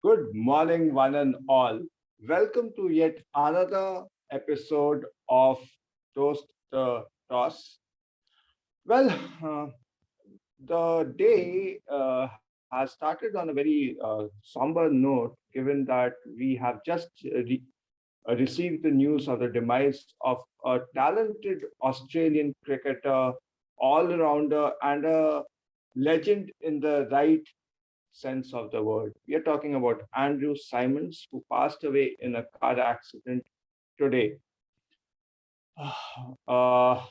Good morning, one and all. Welcome to yet another episode of Toast the Toss. Well, the day has started on a very somber note, given that we have just received the news of the demise of a talented Australian cricketer, all-rounder, and a legend in the right sense of the word. We are talking about Andrew Symonds, who passed away in a car accident today. Uh,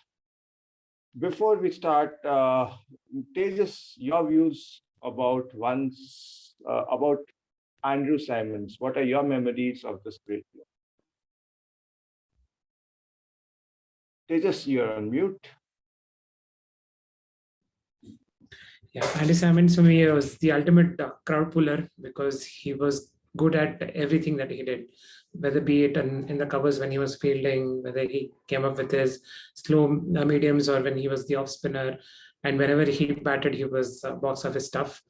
Before we start, Tejas, your views about Andrew Symonds. What are your memories of this great player? Tejas, you're on mute. Yeah, Andy Symonds for me was the ultimate crowd puller because he was good at everything that he did, whether be it in the covers when he was fielding, whether he came up with his slow mediums or when he was the off spinner, and whenever he batted, he was box office stuff.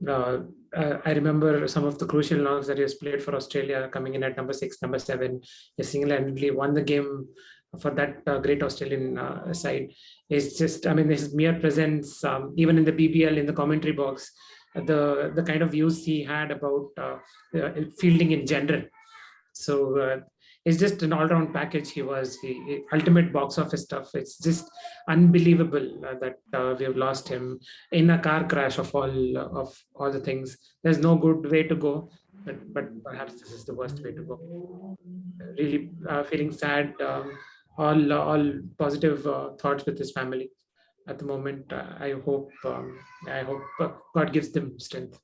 I remember some of the crucial knocks that he has played for Australia, coming in at number 6, number 7. He single-handedly won the game for that great Australian side. It's just, I mean, his mere presence, even in the BBL, in the commentary box, the kind of views he had about fielding in general. So it's just an all-round package. He was the ultimate box office stuff. It's just unbelievable that we have lost him in a car crash of all the things. There's no good way to go, but perhaps this is the worst way to go. Really feeling sad. All positive thoughts with his family at the moment. I hope God gives them strength.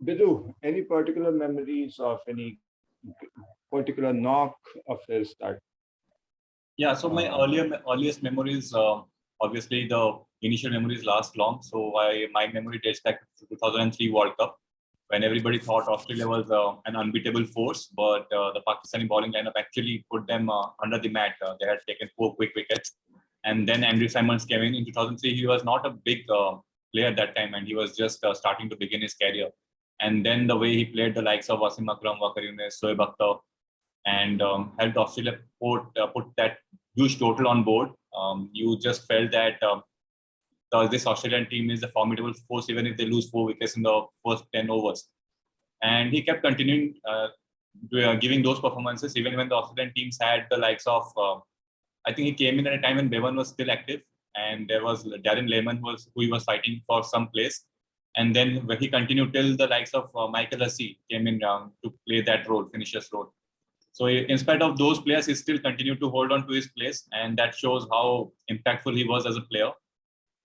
Bidhu, any particular memories of any particular knock of his that? Yeah, so my earliest memories, obviously the initial memories last long. So my memory dates back to 2003 World Cup, when everybody thought Australia was an unbeatable force, but the Pakistani bowling lineup actually put them under the mat. They had taken 4 quick wickets. And then Andrew Symonds came in 2003. He was not a big player at that time, and he was just starting to begin his career. And then the way he played the likes of Wasim Akram, Waqar Younis, Shoaib Akhtar, and helped Australia put that huge total on board. You just felt that this Australian team is a formidable force, even if they lose 4 wickets in the first 10 overs. And he kept continuing giving those performances, even when the Australian teams had the likes of, I think he came in at a time when Bevan was still active, and there was Darren Lehman who he was fighting for some place. And then he continued till the likes of Michael Hussey came in to play that role, finisher's role. So in spite of those players, he still continued to hold on to his place, and that shows how impactful he was as a player.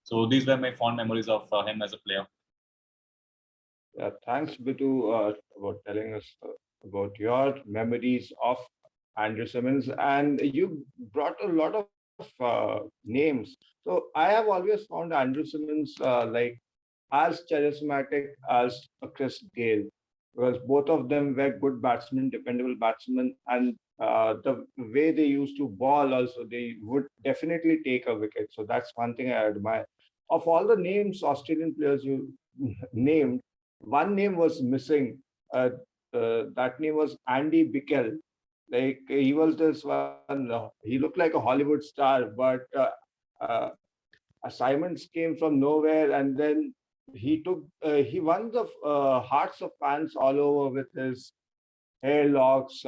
So these were my fond memories of him as a player. Yeah, thanks, Bidhu, about telling us about your memories of Andrew Symonds. And you brought a lot of names. So I have always found Andrew Symonds like as charismatic as Chris Gale, because both of them were good batsmen, dependable batsmen, and the way they used to ball also, they would definitely take a wicket. So that's one thing I admire. Of all the names, Australian players you named, one name was missing. That name was Andy Bichel. Like he was this one, he looked like a Hollywood star, but Symonds came from nowhere, and then he won the hearts of fans all over with his hair locks,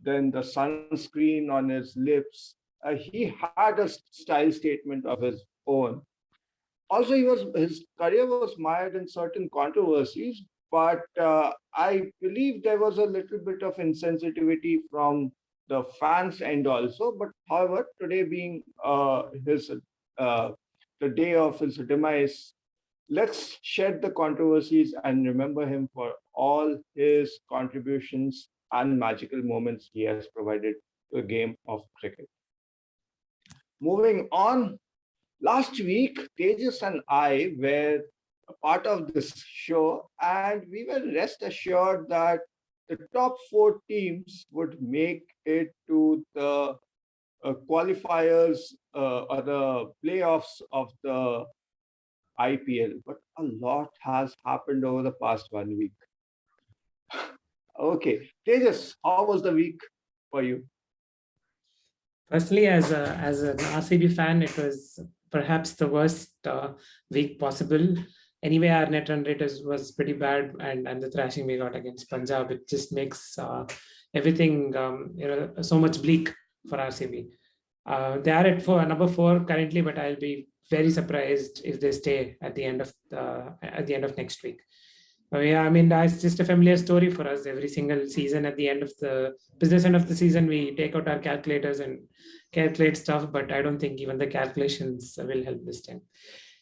then the sunscreen on his lips. He had a style statement of his own. Also, his career was mired in certain controversies, but I believe there was a little bit of insensitivity from the fans end also. But however, today being the day of his demise, let's shed the controversies and remember him for all his contributions and magical moments he has provided to the game of cricket. Moving on, last week, Tejas and I were a part of this show, and we were rest assured that the top 4 teams would make it to the qualifiers or the playoffs of the IPL. But a lot has happened over the past 1 week. Okay. Tejas, how was the week for you? Firstly, as an RCB fan, it was perhaps the worst week possible. Anyway, our net run rate was pretty bad, and the thrashing we got against Punjab, it just makes everything so much bleak for RCB. They are at number 4 currently, but I'll be very surprised if they stay at the end of next week. Yeah, I mean, that's just a familiar story for us. Every single season, at the end of the business end of the season, we take out our calculators and calculate stuff, but I don't think even the calculations will help this time.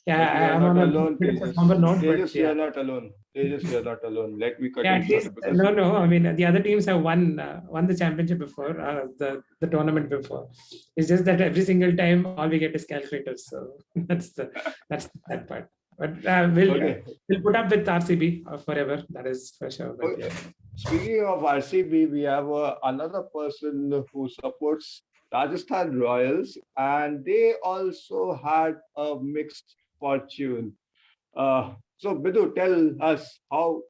But Yeah, you are I'm not on a alone, bit of a Tejas. somber note, but Tejas, you yeah. are not alone. Tejas, you are not alone. Let me cut Yeah, in at short least because no. I mean, the other teams have won the championship before, the tournament before. It's just that every single time, all we get is calculators. So that's that part. But okay. we'll put up with RCB forever. That is for sure. But Okay. yeah. Speaking of RCB, we have another person who supports Rajasthan Royals, and they also had a mixed fortune. So, Bidhu, tell us how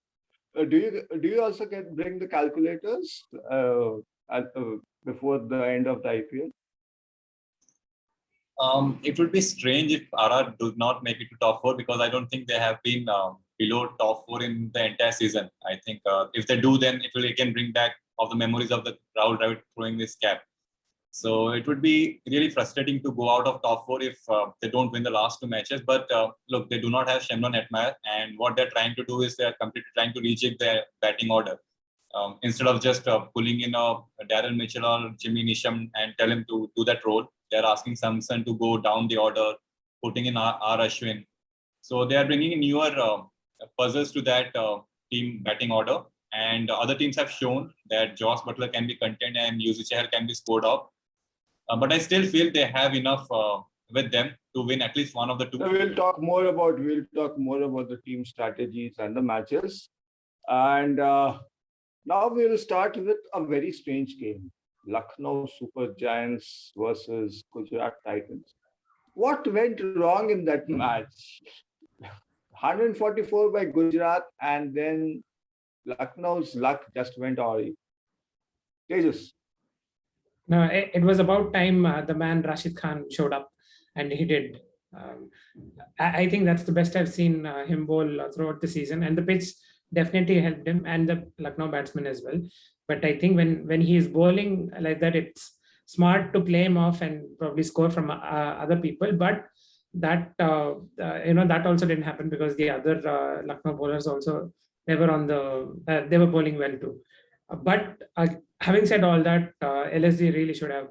do you also bring the calculators before the end of the IPL? It would be strange if RR does not make it to top 4 because I don't think they have been below top 4 in the entire season. I think if they do, then it will again bring back all the memories of the Rahul Dravid throwing this cap. So it would be really frustrating to go out of top 4 if they don't win the last 2 matches. But look, they do not have Shimron Hetmeyer, and what they're trying to do is they're completely trying to reject their batting order. Instead of just pulling in Darren Mitchell or Jimmy Nisham and tell him to do that role, they're asking Samson to go down the order, putting in R. Ashwin. So they are bringing in newer puzzles to that team batting order. And other teams have shown that Josh Butler can be contained and Yuzi Chahal can be scored off. But I still feel they have enough with them to win at least one of the 2. So we'll talk more about the team strategies and the matches. And now we'll start with a very strange game. Lucknow Super Giants versus Gujarat Titans. What went wrong in that match? 144 by Gujarat, and then Lucknow's luck just went awry. Tejas. No, it was about time the man Rashid Khan showed up, and he did. I think that's the best I've seen him bowl throughout the season, and the pitch definitely helped him and the Lucknow batsman as well. But I think when he is bowling like that, it's smart to play him off and probably score from other people. But that that also didn't happen because the other Lucknow bowlers also they were bowling well too. But having said all that, LSG really should have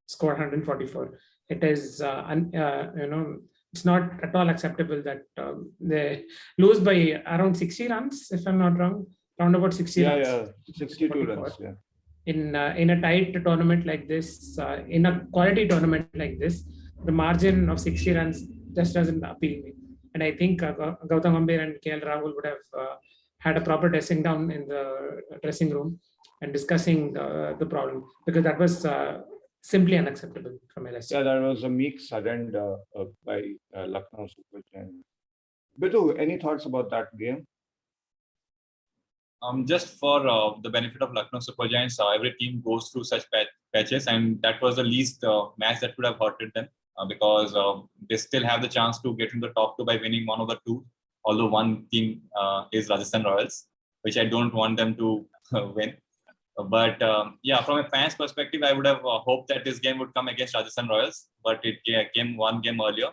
scored 144. It is, it's not at all acceptable that they lose by around 60 runs, if I'm not wrong, around about 60 runs. Yeah, 62 runs. Yeah. In a tight tournament like this, in a quality tournament like this, the margin of 60 runs just doesn't appeal me. And I think Gautam Gambhir and KL Rahul would have had a proper dressing down in the dressing room and discussing the problem, because that was simply unacceptable from LSG. Yeah, that was a meek surrender by Lucknow Super Giants. Bidhu, any thoughts about that game? Just for the benefit of Lucknow Super Giants, every team goes through such patches, and that was the least match that could have hurted them because they still have the chance to get in the top 2 by winning one of the 2. Although one team is Rajasthan Royals, which I don't want them to win. But yeah, from a fan's perspective, I would have hoped that this game would come against Rajasthan Royals, but it came one game earlier.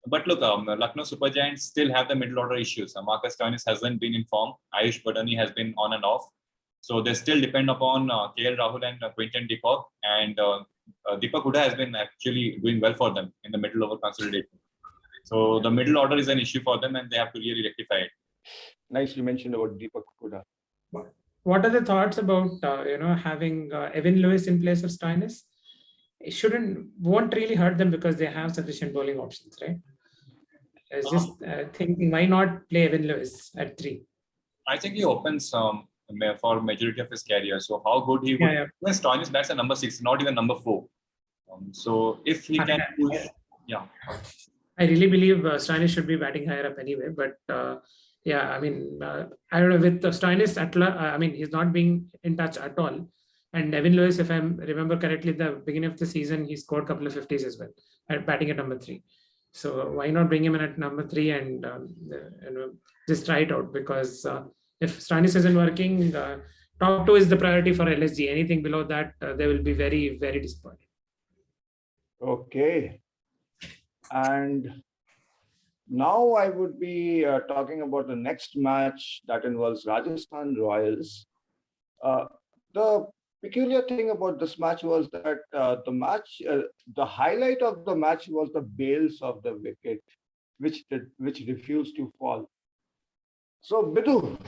But look, Lucknow Super Giants still have the middle order issues. Marcus Stoinis hasn't been in form. Ayush Badani has been on and off. So they still depend upon KL Rahul and Quinton de Kock. And Deepak Hooda has been actually doing well for them in the middle over consolidation. So the middle order is an issue for them, and they have to really rectify it. Nice, you mentioned about Deepak Hooda. What are the thoughts about having Evan Lewis in place of Stoinis? It won't really hurt them because they have sufficient bowling options, right? It's just thinking, why not play Evan Lewis at 3? I think he opens for majority of his career. So how good he would? When Stoinis bats at number 6, not even number 4. So if he can push, yeah. I really believe Stoinis should be batting higher up anyway. But yeah, I mean, I don't know, with Stoinis, I mean, he's not being in touch at all. And Devin Lewis, if I remember correctly, the beginning of the season, he scored a couple of 50s as well, at batting at number 3. So why not bring him in at number 3 and just try it out? Because if Stoinis isn't working, top 2 is the priority for LSG. Anything below that, they will be very, very disappointed. Okay. And now I would be talking about the next match that involves Rajasthan Royals. The peculiar thing about this match was that the highlight of the match was the bails of the wicket, which refused to fall. So, Bidhu,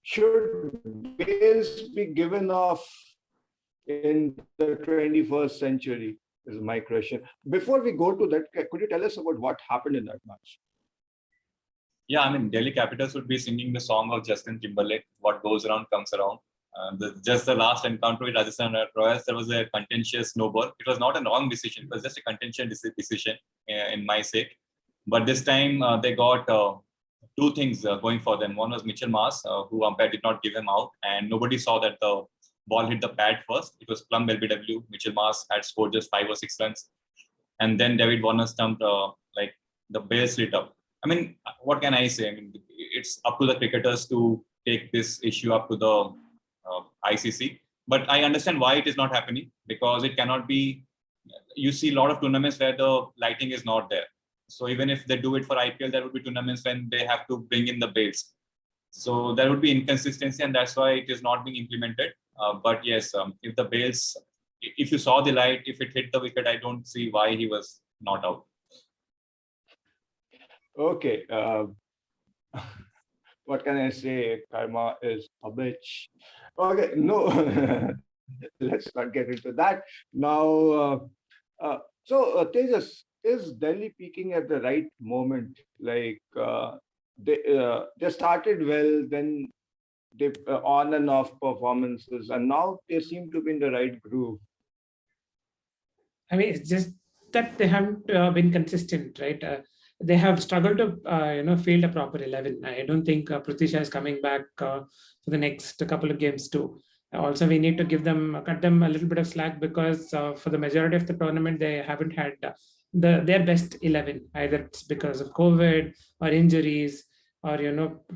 should bails be given off in the 21st century? Is my question. Before we go to that, could you tell us about what happened in that match? Yeah, I mean, Delhi Capitals would be singing the song of Justin Timberlake, "What goes around comes around." Just the last encounter with Rajasthan Royals, there was a contentious snowball. It was not a wrong decision; it was just a contentious decision in my sake. But this time they got 2 things going for them. One was Mitchell Marsh, who umpire did not give him out, and nobody saw that the ball hit the pad first. It was plumb LBW. Mitchell Marsh had scored just 5 or 6 runs. And then David Warner stumped like the bails lit up. I mean, what can I say? I mean, it's up to the cricketers to take this issue up to the ICC. But I understand why it is not happening, because it cannot be. You see a lot of tournaments where the lighting is not there. So even if they do it for IPL, there would be tournaments when they have to bring in the bails. So there would be inconsistency, and that's why it is not being implemented. But yes, if the bails, if you saw the light, if it hit the wicket, I don't see why he was not out. Okay. What can I say? Karma is a bitch. Okay, no, let's not get into that. Now, Tejas, is Delhi peaking at the right moment? Like they started well, then they on and off performances, and now they seem to be in the right groove. I mean, it's just that they haven't been consistent, right? They have struggled to, field a proper 11. I don't think Prithvi Shah is coming back for the next couple of games too. Also, we need to cut them a little bit of slack, because for the majority of the tournament, they haven't had their best 11. Either it's because of COVID or injuries, or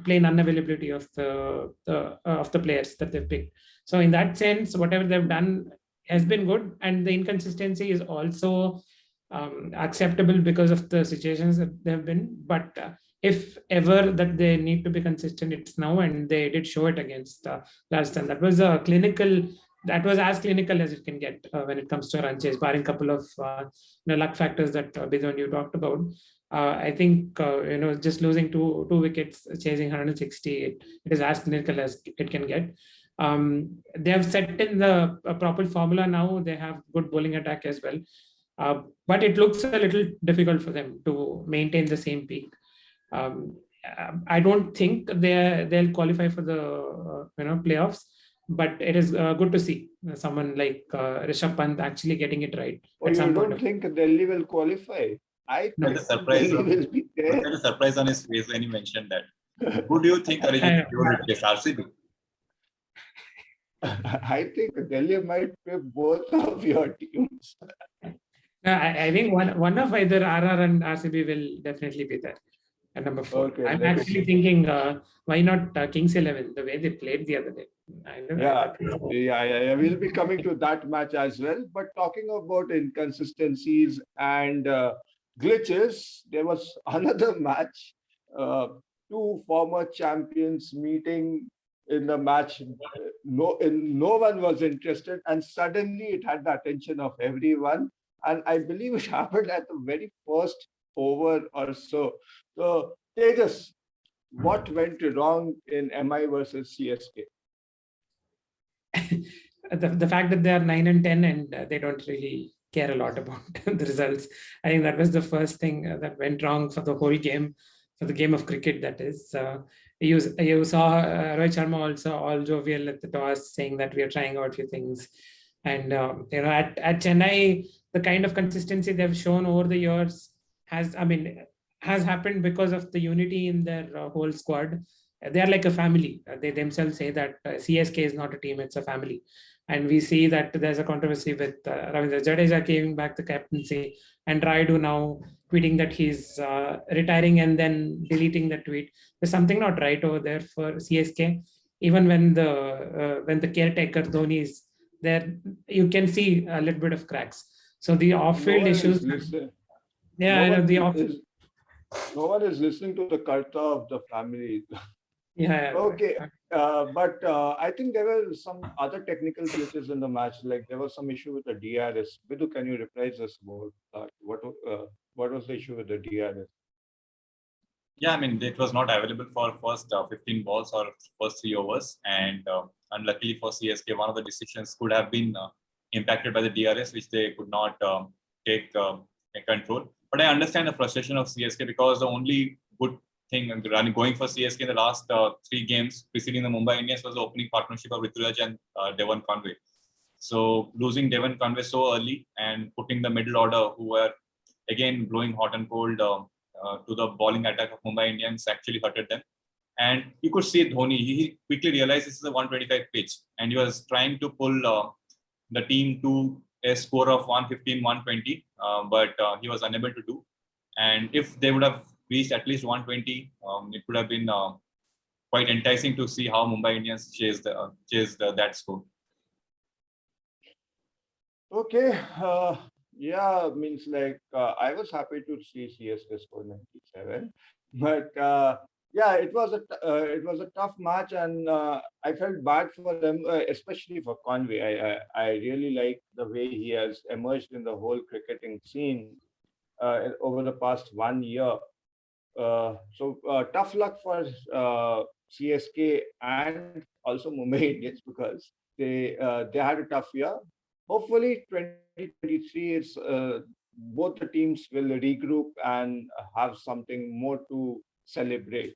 plain unavailability of the players that they've picked. So in that sense, whatever they've done has been good, and the inconsistency is also acceptable because of the situations that they have been. But if ever that they need to be consistent, it's now, and they did show it against Rajasthan. That was as clinical as it can get when it comes to run chase, barring a couple of luck factors that Bidhu and you talked about. I think just losing two wickets, chasing 160, it is as clinical as it can get. They have set in the proper formula now. They have good bowling attack as well, but it looks a little difficult for them to maintain the same peak. I don't think they'll qualify for the playoffs, but it is good to see someone like Rishabh Pant actually getting it right. Or you don't think Delhi will qualify? I think Delhi will be there. There's a surprise on his face when he mentioned that. Who do you think Arijit will replace? RCB? I think Delhi might pick both of your teams. I think one of either RR and RCB will definitely be there at number 4. Okay, I'm actually thinking, why not Kings 11, the way they played the other day? Yeah. We'll be coming to that match as well. But talking about inconsistencies and glitches, there was another match. 2 former champions meeting in the match. No one was interested, and suddenly it had the attention of everyone. And I believe it happened at the very first over or so. So, Tejas, what went wrong in MI versus CSK? The fact that they are 9 and 10 and they don't really care a lot about the results. I think that was the first thing that went wrong for the whole game, for the game of cricket, that is. You saw Rohit Sharma also all jovial at the toss, saying that we are trying out a few things. And, at Chennai, the kind of consistency they've shown over the years has happened because of the unity in their whole squad. They are like a family. They themselves say that CSK is not a team; it's a family. And we see that there's a controversy with Ravindra Jadeja giving back the captaincy, and Raidu now tweeting that he's retiring and then deleting the tweet. There's something not right over there for CSK. Even when the caretaker Dhoni is there, you can see a little bit of cracks. So the No off-field one is issues. listening. Yeah, No I know one the off. no one is listening to the karta of the family. Yeah. Okay, but I think there were some other technical glitches in the match. Like there was some issue with the DRS. Bidhu, can you reprise us about that? What was the issue with the DRS? Yeah, I mean, it was not available for first 15 balls or first 3 overs. And unluckily for CSK, one of the decisions could have been impacted by the DRS, which they could not take control. But I understand the frustration of CSK because the only good thing going for CSK in the last 3 games preceding the Mumbai Indians was the opening partnership of Rituraj and Devon Conway. So losing Devon Conway so early and putting the middle order, who were again blowing hot and cold to the bowling attack of Mumbai Indians, actually hurted them. And you could see Dhoni, he quickly realized this is a 125 pitch, and he was trying to pull the team to a score of 115, 120, but he was unable to do. And if they would have reached at least 120, it would have been quite enticing to see how Mumbai Indians chased that score. Okay, yeah, means like I was happy to see CSK score 97, but yeah, it was a tough match, and I felt bad for them, especially for Conway. I really like the way he has emerged in the whole cricketing scene over the past 1 year. So tough luck for CSK and also Mumbai Indians because they had a tough year. Hopefully, 2023 is both the teams will regroup and have something more to celebrate.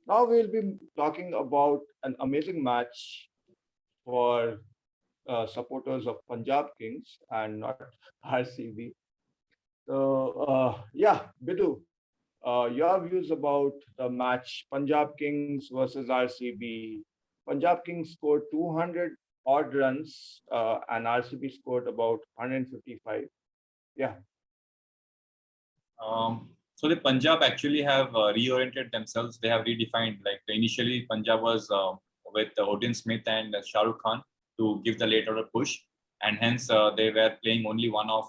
Now we'll be talking about an amazing match for supporters of Punjab Kings and not RCB. So yeah, Bidhu, your views about the match Punjab Kings versus RCB. Punjab Kings scored 200 odd runs and RCB scored about 155. Yeah. So the Punjab actually have reoriented themselves. They have redefined. Like initially, Punjab was with Odin Smith and Shah Rukh Khan to give the late order push, and hence they were playing only one of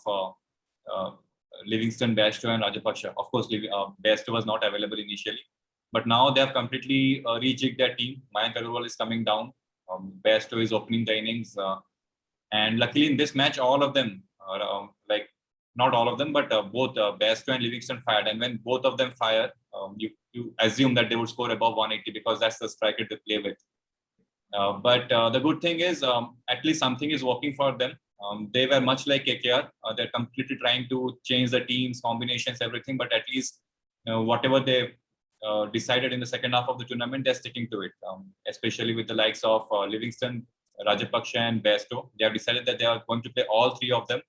Livingston, Bairstow, and Rajapaksha. Of course, Bairstow was not available initially, but now they have completely rejigged their team. Mayank Agarwal is coming down. Bairstow is opening the innings, and luckily in this match, all of them, like not all of them, but both Bairstow and Livingston fired. And when both of them fire, you assume that they would score above 180 because that's the striker to play with. But the good thing is, at least something is working for them. They were much like KKR. They're completely trying to change the teams, combinations, everything. But at least whatever they decided in the second half of the tournament, they're sticking to it. Especially with the likes of Livingston, Rajapaksha, and Bairstow. They have decided that they are going to play all 3 of them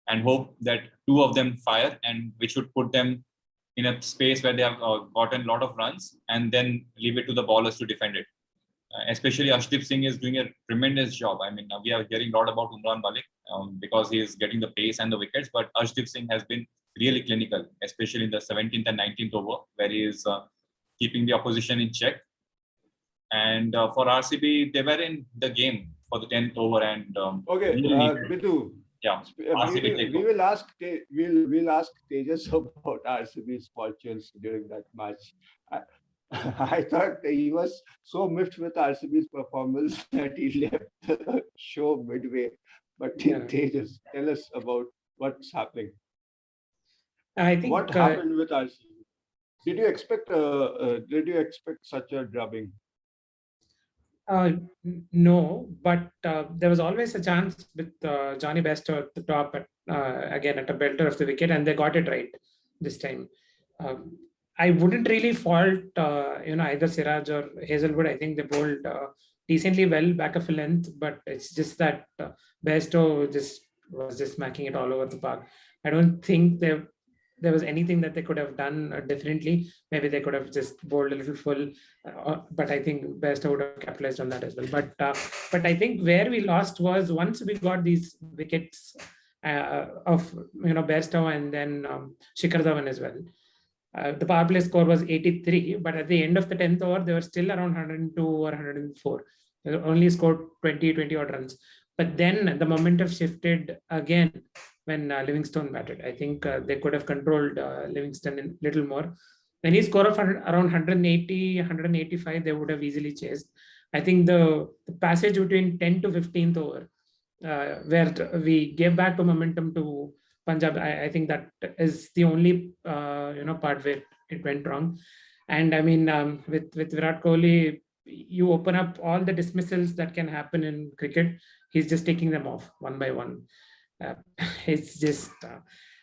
and hope that 2 of them fire, and which would put them in a space where they have gotten a lot of runs, and then leave it to the bowlers to defend it. Especially Arshdeep Singh is doing a tremendous job. I mean, we are hearing a lot about Umran Malik because he is getting the pace and the wickets, but Arshdeep Singh has been really clinical, especially in the 17th and 19th over, where he is keeping the opposition in check. And for RCB, they were in the game for the 10th over. And okay, Bidhu. Yeah, we'll ask Tejas about RCB's fortunes during that match. I thought he was so miffed with RCB's performance that he left the show midway. But Tejas, tell us about what's happening. I think what happened with RCB. Did you expect such a drubbing? No, but there was always a chance with Johnny Bairstow at the top, again at a belter of the wicket, and they got it right this time. I wouldn't really fault either Siraj or Hazelwood. I think they bowled decently well back of a length, but it's just that Bairstow was just smacking it all over the park. I don't think there was anything that they could have done differently. Maybe they could have just bowled a little full, but I think Bairstow would have capitalized on that as well. But I think where we lost was once we got these wickets of Bairstow and then Shikhar Dhawan as well. The power play score was 83, but at the end of the 10th over, they were still around 102 or 104. They only scored 20 odd runs. But then the momentum shifted again when Livingstone batted. I think they could have controlled Livingstone a little more. When he scored around 180, 185, they would have easily chased. I think the passage between 10 to 15th over, where we gave back to momentum to Punjab, I think that is the only part where it went wrong. And I mean, with Virat Kohli, you open up all the dismissals that can happen in cricket. He's just taking them off one by one. It's just,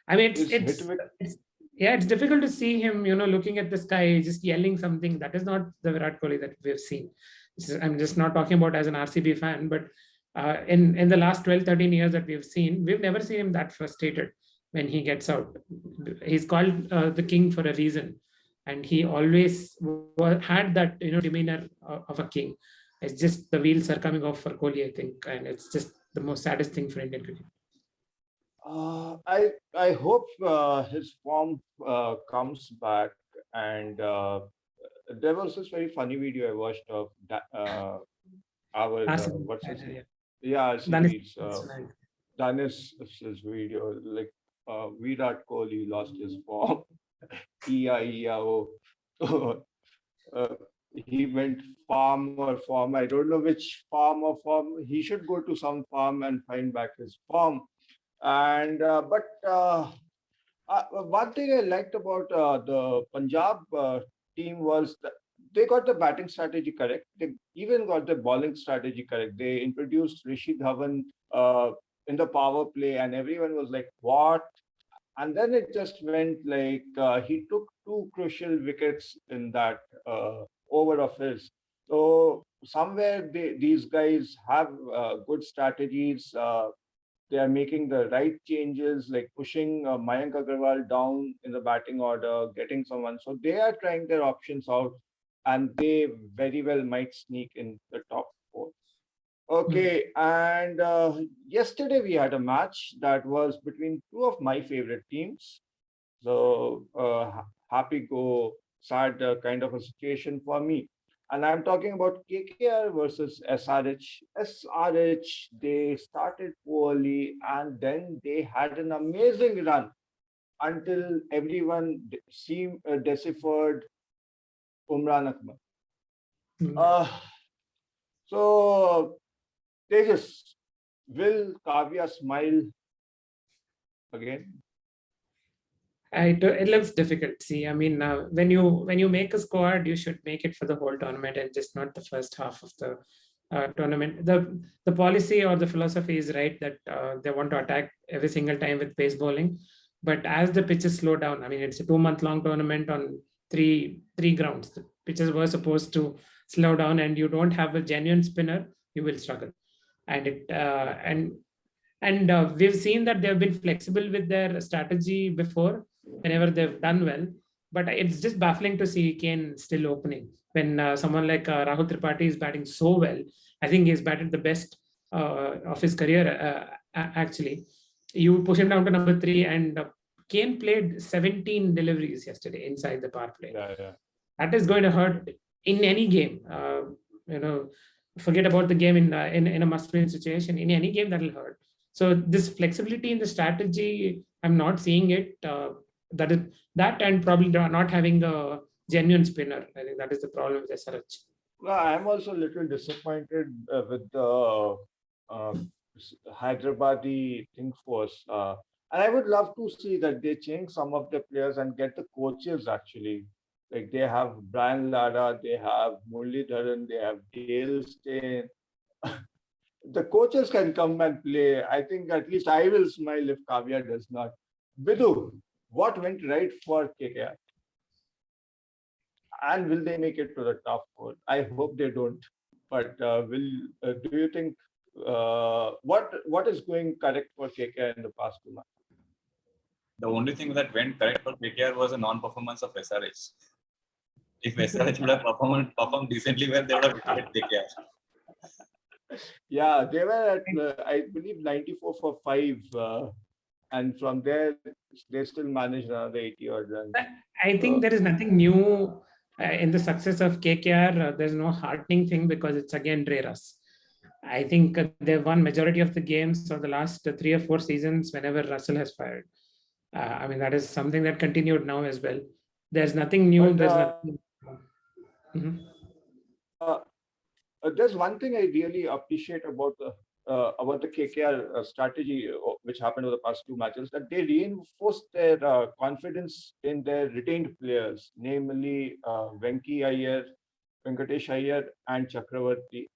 I mean, it's difficult to see him, looking at the sky, just yelling something. That is not the Virat Kohli that we've seen. I'm just not talking about as an RCB fan, but in the last 12, 13 years that we've seen, we've never seen him that frustrated when he gets out. He's called the king for a reason. And he always had that demeanor of a king. It's just the wheels are coming off for Kohli, I think, and it's just the most saddest thing for Indian cricket. I hope his form comes back. And there was this very funny video I watched of our what's his name? Yeah, RCB's Danis's video, like Virat Kohli lost his form. E-I-E-I-O. He went farm or farm. I don't know which farm or farm. He should go to some farm and find back his form. And one thing I liked about the Punjab team was that they got the batting strategy correct. They even got the bowling strategy correct. They introduced Rishi Dhawan in the power play, and everyone was like, "What?" And then it just went like he took 2 crucial wickets in that over of his. So somewhere these guys have good strategies. They are making the right changes, like pushing Mayank Agarwal down in the batting order, getting someone. So they are trying their options out, and they very well might sneak in the top 4. Okay, and yesterday we had a match that was between 2 of my favorite teams. So happy go sad kind of a situation for me. And I'm talking about KKR versus SRH. SRH, they started poorly and then they had an amazing run until everyone seemed deciphered Umran Akmal. So Tejas, will Kavya smile again? It looks difficult. See, I mean, when you make a squad, you should make it for the whole tournament and just not the first half of the tournament. The policy or the philosophy is right that they want to attack every single time with pace bowling, but as the pitches slow down, I mean, it's a 2-month-long tournament on three grounds. The pitches were supposed to slow down, and you don't have a genuine spinner, you will struggle. And we've seen that they've been flexible with their strategy before whenever they've done well, but it's just baffling to see Kane still opening when someone like Rahul Tripathi is batting so well. I think he's batted the best of his career actually. You push him down to number 3, and Kane played 17 deliveries yesterday inside the power play. Yeah. That is going to hurt in any game. Forget about the game in a must-win situation. In any game, that will hurt. So this flexibility in the strategy, I'm not seeing it. That and probably not having a genuine spinner. I think that is the problem with SRH. Well, I'm also a little disappointed with the Hyderabadi thing force. And I would love to see that they change some of the players and get the coaches actually. Like they have Brian Lara, they have Muralidharan, they have Dale Steyn. The coaches can come and play. I think at least I will smile if Kavya does not. Bidhu, what went right for KKR? And will they make it to the top 4? I hope they don't. But do you think what is going correct for KKR in the past 2 months? The only thing that went correct for KKR was a non-performance of SRH. If SRH would have performed decently well, they would have defeated KKR. Yeah, they were at, I believe, 94 for 5. And from there, they still managed another 80 odd runs. I think there is nothing new in the success of KKR. There's no heartening thing because it's again Dreras. I think they've won majority of the games of the last 3 or 4 seasons whenever Russell has fired. I mean, that is something that continued now as well. There's nothing new. But, There's nothing. Mhm. There's one thing I really appreciate about the KKR strategy, which happened over the past 2 matches, that they reinforced their confidence in their retained players, namely Venki Iyer, Venkatesh Iyer, and Chakravarti,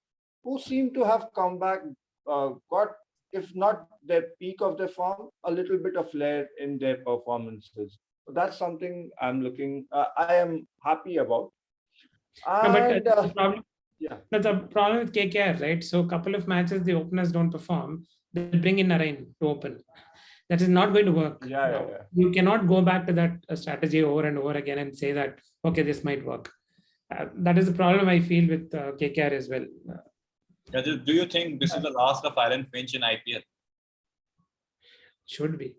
who seem to have come back, got, if not their peak of their form, a little bit of flair in their performances. So that's something I am happy about. No, but And the problem, yeah, that's a problem with KKR, right? So a couple of matches, the openers don't perform. They bring in Narain to open. That is not going to work. yeah. You cannot go back to that strategy over and over again and say that, okay, this might work. That is the problem I feel with KKR as well. Do you think this is the last of Aaron Finch in IPL? Should be,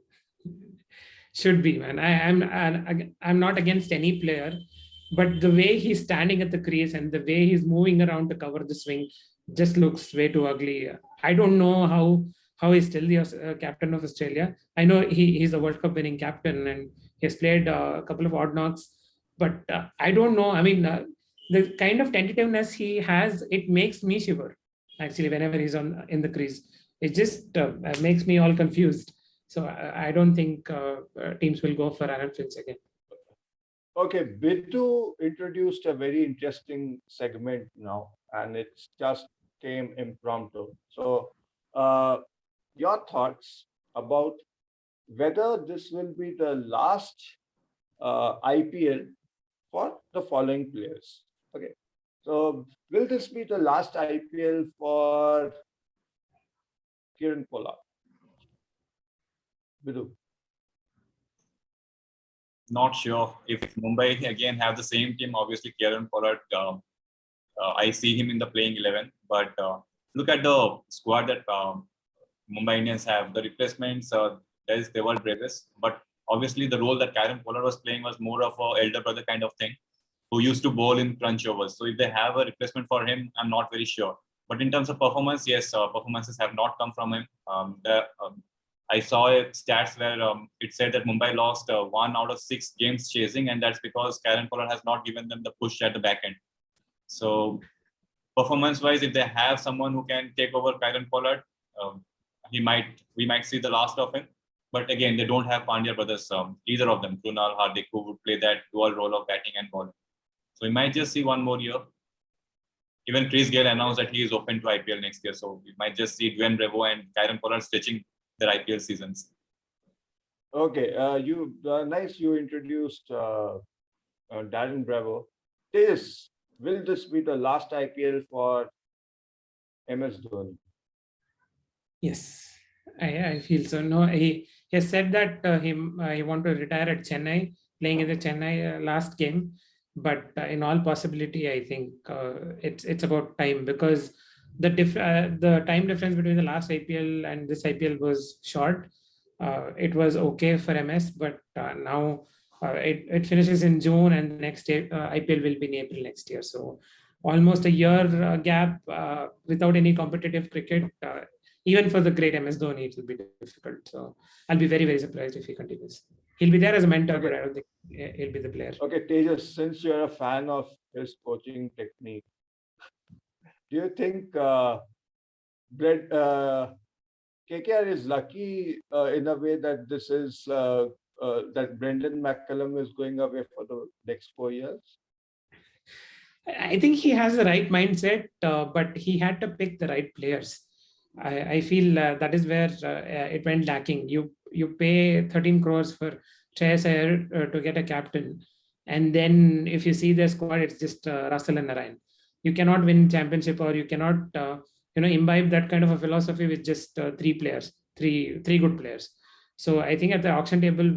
man. I'm not against any player, but the way he's standing at the crease and the way he's moving around to cover the swing just looks way too ugly. I don't know how he's still the captain of Australia. I know he's a World Cup winning captain and he's played a couple of odd knocks, but I don't know. I mean, the kind of tentativeness he has, it makes me shiver. Actually, whenever he's in the crease, it just makes me all confused. So I don't think teams will go for Aaron Finch again. Okay, Bidhu introduced a very interesting segment now, and it's just came impromptu. So, your thoughts about whether this will be the last IPL for the following players. Okay, so will this be the last IPL for Kiran Pollard? Bidhu. Not sure. If Mumbai again have the same team, obviously Kiran Pollard, I see him in the playing 11. But look at the squad that Mumbai Indians have. The replacements, they were bravest. But obviously the role that Kiran Pollard was playing was more of a elder brother kind of thing, who used to bowl in crunch overs. So if they have a replacement for him, I'm not very sure. But in terms of performance, yes, performances have not come from him. I saw stats where it said that Mumbai lost 1 out of 6 games chasing, and that's because Kiran Pollard has not given them the push at the back end. So performance-wise, if they have someone who can take over Kiran Pollard, we might see the last of him. But again, they don't have Pandya brothers, either of them, Krunal, Hardik, who would play that dual role of batting and bowling. So we might just see one more year. Even Chris Gayle announced that he is open to IPL next year. So we might just see Dwayne Bravo and Kiran Pollard stitching their IPL seasons. Okay, nice. You introduced Darren Bravo. Will this be the last IPL for MS Dhoni? Yes, I feel so. No, he has said that he want to retire at Chennai, playing in the Chennai last game. But in all possibility, I think it's about time, because the time difference between the last IPL and this IPL was short. It was okay for MS, but now it finishes in June, and the next IPL will be in April next year. So almost a year gap without any competitive cricket. Even for the great MS Dhoni, it will be difficult. So I'll be very, very surprised if he continues. He'll be there as a mentor, but I don't think he'll be the player. Okay, Tejas, since you're a fan of his coaching technique, do you think KKR is lucky in a way that this is that Brendan McCullum is going away for the next 4 years? I think he has the right mindset, but he had to pick the right players. I feel that is where it went lacking. You pay 13 crores for Tejas Iyer to get a captain, and then if you see their squad, it's just Russell and Narain. You cannot win championship, or you cannot imbibe that kind of a philosophy with just three good players. So I think at the auction table,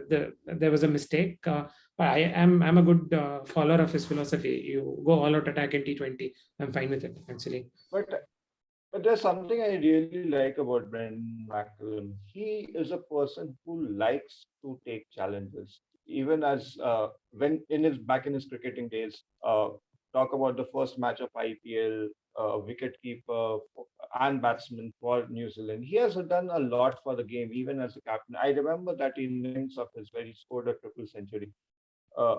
there was a mistake. But I'm a good follower of his philosophy. You go all out attack in T20. I'm fine with it, actually. But there's something I really like about Brendan McCullum. He is a person who likes to take challenges. Even as when in his back in his cricketing days, talk about the first match of IPL, wicket keeper and batsman for New Zealand. He has done a lot for the game, even as a captain. I remember that innings of his where he scored a triple century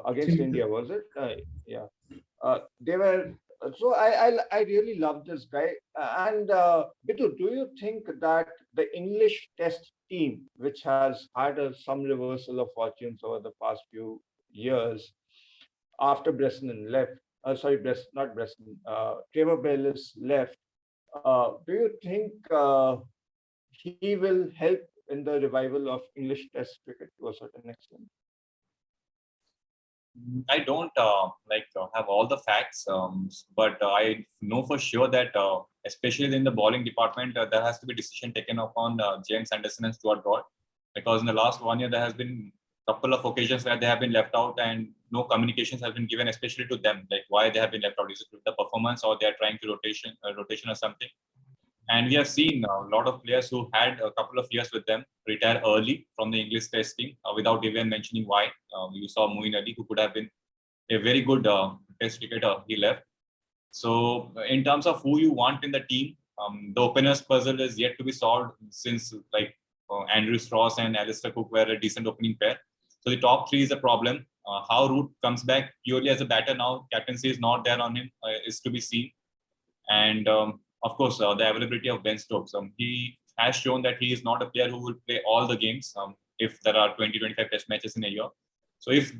against India, was it? Yeah. They were so I really love this guy. And Bidhu, do you think that the English Test team, which has had some reversal of fortunes over the past few years, after Bresnan left, not Bresnan, Trevor Bayliss left, do you think he will help in the revival of English Test cricket to a certain extent? I don't have all the facts, but I know for sure that especially in the bowling department, there has to be decision taken upon James Anderson and Stuart Broad, because in the last 1 year there has been a couple of occasions where they have been left out and no communications have been given, especially to them, like why they have been left out. Is it with the performance or they are trying to rotation or something? And we have seen a lot of players who had a couple of years with them retire early from the English Test team without even mentioning why. You saw Moeen Ali, who could have been a very good Test cricketer. He left. So in terms of who you want in the team, the openers puzzle is yet to be solved, since Andrew Strauss and Alistair Cook were a decent opening pair. So the top three is a problem. How Root comes back purely as a batter now, captaincy is not there on him, is to be seen. And of course, the availability of Ben Stokes. He has shown that he is not a player who will play all the games if there are 20-25 Test matches in a year. So if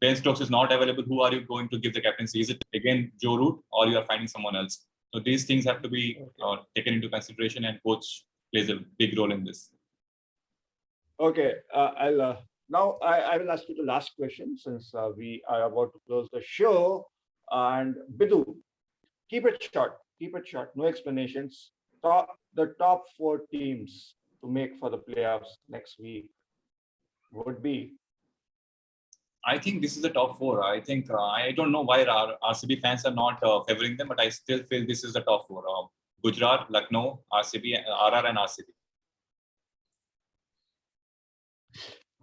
Ben Stokes is not available, who are you going to give the captaincy? Is it again Joe Root, or you are finding someone else? So these things have to be taken into consideration, and coach plays a big role in this. Okay, now I will ask you the last question, since we are about to close the show. And Bidhu, keep it short. Keep it short. No explanations. The top 4 teams to make for the playoffs next week would be. I think this is the top 4. I think I don't know why our RCB fans are not favoring them, but I still feel this is the top 4. Gujarat, Lucknow, RCB, RR, and RCB.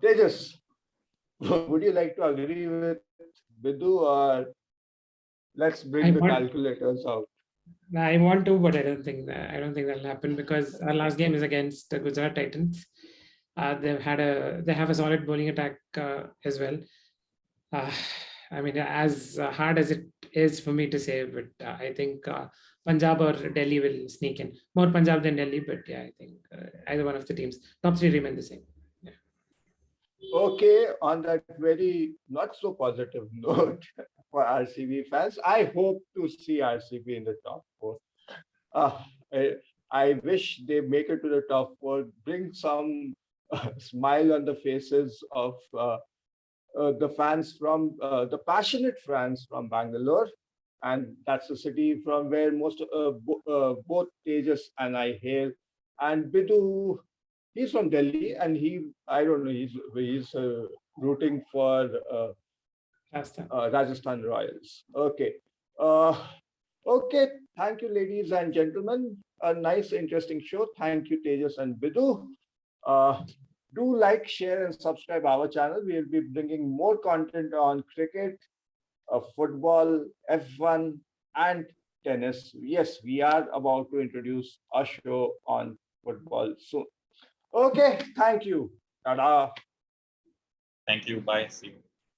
Tejas, would you like to agree with Bidhu, or let's bring the calculators out? I want to, but I don't think that'll happen, because our last game is against the Gujarat Titans. They have a solid bowling attack as well. I mean, as hard as it is for me to say, but I think Punjab or Delhi will sneak in. More Punjab than Delhi, but yeah, I think either one of the teams. Top 3 remain the same. Yeah. Okay, on that very not so positive note for RCB fans, I hope to see RCB in the top 4. I wish they make it to the top 4, bring some smile on the faces of the fans from the passionate fans from Bangalore, and that's the city from where both Tejas and I hail. And Bidhu, he's from Delhi, and I don't know, he's rooting for Rajasthan Royals. Okay. Okay. Thank you, ladies and gentlemen. A nice, interesting show. Thank you, Tejas and Bidhu. Do like, share, and subscribe our channel. We'll be bringing more content on cricket, football, F1, and tennis. Yes, we are about to introduce a show on football soon. Okay, thank you. Ta-da. Thank you. Bye. See you.